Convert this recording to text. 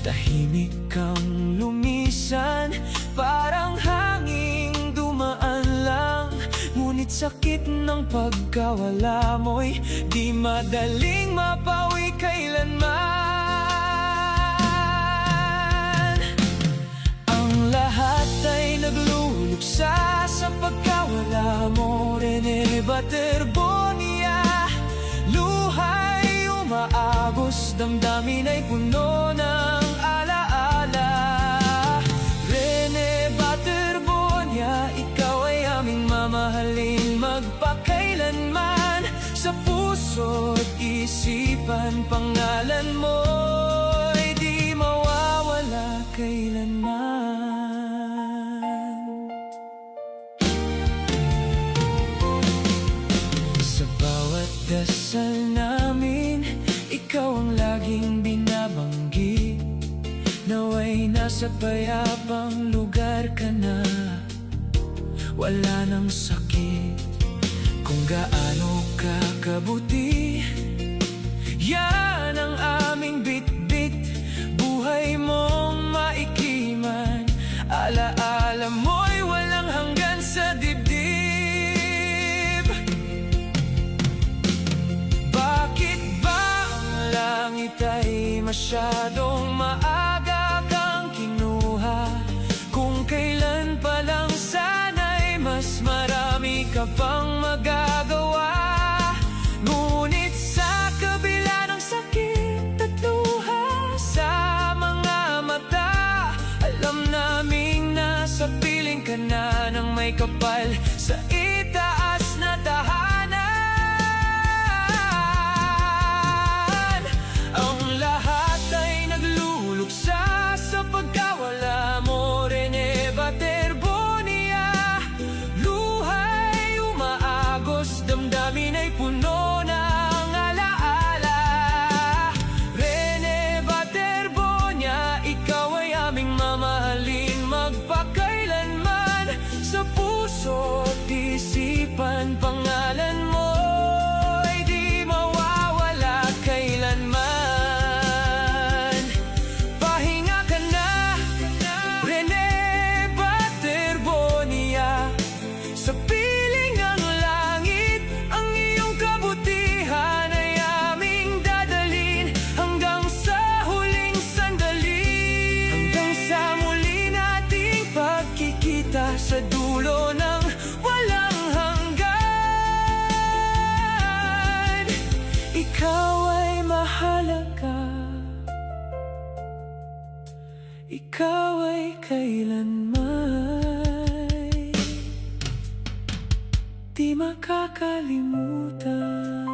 Tahimik kang lumisan, parang hanging dumaan lang. Ngunit sakit ng pagkawala mo'y di madaling mapawi kailanman. Ang lahat ay nagluluksa sa pagkawala mo, Rene Baterbonia. Luha'y umaagos, damdamin ay puno ng alaala. Rene Baterbonia, ikaw ay aming mamahalin magpakailanman. Sa puso't isipan, pangalan mo'y di mawawala kailanman. Sa bawat dasal namin, ikaw ang laging binabanggit. Nawa'y nasa payapang lugar ka na, wala nang sakit. Kung gaano ka kabuti, yan ang aming bitbit. Buhay mong maikiman, alaala mo'y walang hanggan sa dibdib. Bakit ba ang langit ay masyadong maaga kang kinuha? Kung kailan pa lang sana'y mas marami ka pang magagawa. Ngunit sa kabila ng sakit at luha sa mga mata, alam naming nasa piling ka na ng may kapal sa itaas na tahanan. Ang lahat ay nagluluksa sa pagkawala mo, Rene Baterbonia. Luha'y umaagos, damdamin ay puno ng alaala. Rene Baterbonia, ikaw ay aming mamahalin magpakailanman. Sa puso't isipan, pangalan mo'y di mawawala kailanman. Pahinga ka na, Rene Baterbonia. Sa piling ng langit, ang iyong kabutihan ay aming dadalhin hanggang sa huling sandali. Hanggang sa muli nating pagkikita sa dulo ng walang hanggan. Ikaw ay mahalaga, ikaw ay kailanman di makakalimutan.